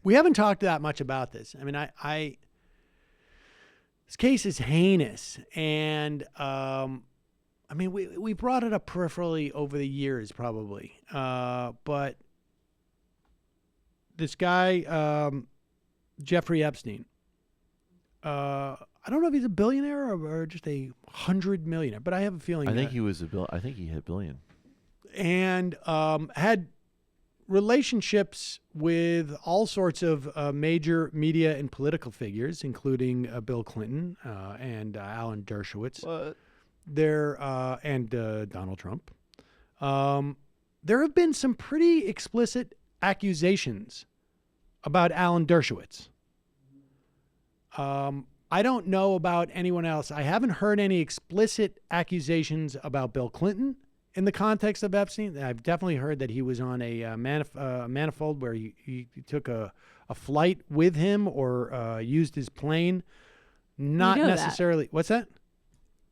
We haven't talked that much about this. I mean, this case is heinous, and I mean, we brought it up peripherally over the years, probably, but this guy, Jeffrey Epstein, I don't know if he's a billionaire or just a 100 millionaire, but I have a feeling. I think he was I think he hit billion, and had relationships with all sorts of major media and political figures, including Bill Clinton and Alan Dershowitz. What? And Donald Trump. There have been some pretty explicit accusations about Alan Dershowitz. I don't know about anyone else. I haven't heard any explicit accusations about Bill Clinton in the context of Epstein. I've definitely heard that he was on a manifold where he took a flight with him or used his plane. Not necessarily. That. What's that?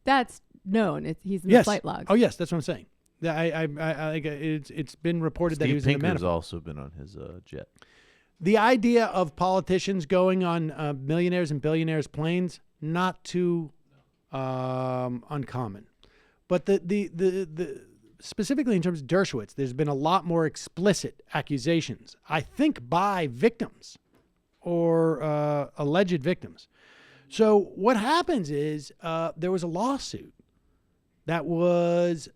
That's known. He's in the flight logs. Oh, yes, that's what I'm saying. It's been reported that he was in the manifold. Steve Pinker's also been on his jet. The idea of politicians going on millionaires and billionaires' planes, not too uncommon. But the specifically in terms of Dershowitz, there's been a lot more explicit accusations, I think, by victims or alleged victims. So what happens is there was a lawsuit that was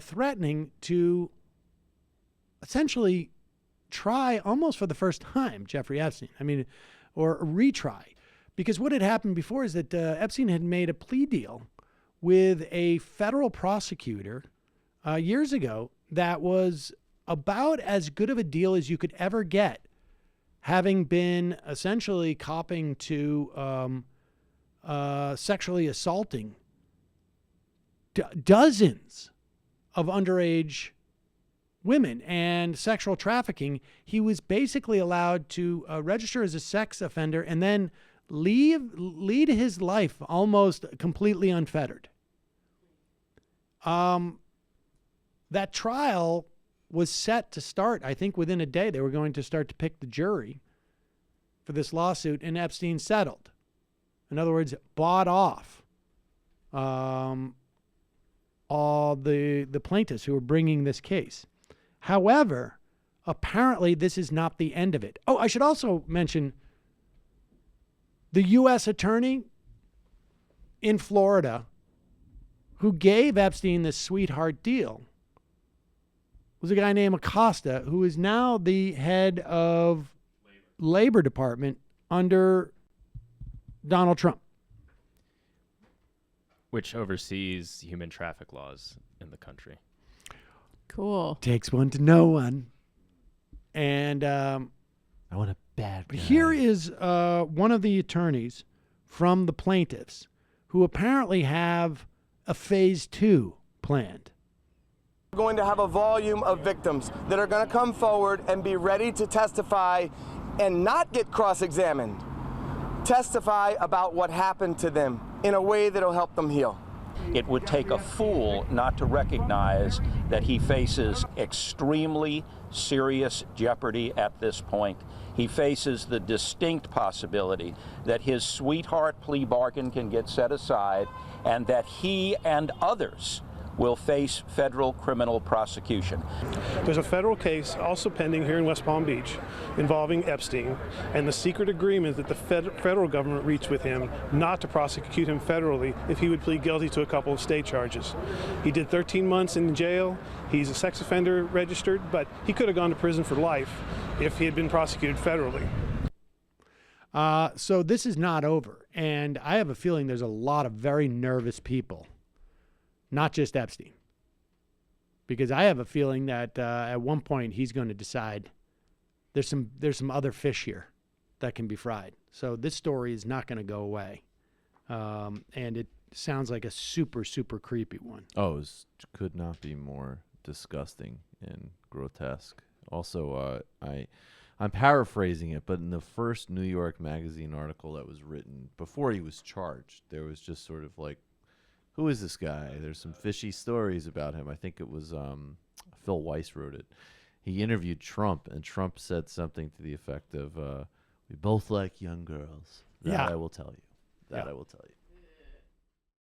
threatening to essentially try almost for the first time Jeffrey Epstein. I mean, or a retry. Because what had happened before is that Epstein had made a plea deal with a federal prosecutor years ago that was about as good of a deal as you could ever get, having been essentially copping to sexually assaulting dozens of underage women and sexual trafficking. He was basically allowed to register as a sex offender and then lead his life almost completely unfettered. That trial was set to start, I think, within a day. They were going to start to pick the jury for this lawsuit, and Epstein settled. In other words, bought off all the plaintiffs who were bringing this case. However, apparently this is not the end of it. Oh, I should also mention the U.S. attorney in Florida who gave Epstein this sweetheart deal was a guy named Acosta, who is now the head of Labor Department under Donald Trump. Which oversees human traffic laws in the country. Cool. Takes one to know one. And I want a bad guy. Here is one of the attorneys from the plaintiffs who apparently have a phase 2 planned. We're going to have a volume of victims that are going to come forward and be ready to testify and not get cross-examined. Testify about what happened to them in a way that will help them heal. It would take a fool not to recognize that he faces extremely serious jeopardy at this point. He faces the distinct possibility that his sweetheart plea bargain can get set aside and that he and others will face federal criminal prosecution. There's a federal case also pending here in West Palm Beach involving Epstein and the secret agreement that the federal government reached with him not to prosecute him federally if he would plead guilty to a couple of state charges. He did 13 months in jail. He's a sex offender registered, but he could have gone to prison for life if he had been prosecuted federally. So this is not over. And I have a feeling there's a lot of very nervous people. Not just Epstein, because I have a feeling that at one point he's going to decide there's some other fish here that can be fried. So this story is not going to go away, and it sounds like a super, super creepy one. Oh, it could not be more disgusting and grotesque. Also, I'm paraphrasing it, but in the first New York Magazine article that was written before he was charged, there was just sort of like, who is this guy? There's some fishy stories about him. I think it was Phil Weiss wrote it. he interviewed Trump, and Trump said something to the effect of, "We both like young girls." That Yeah. I will tell you. That Yeah. I will tell you.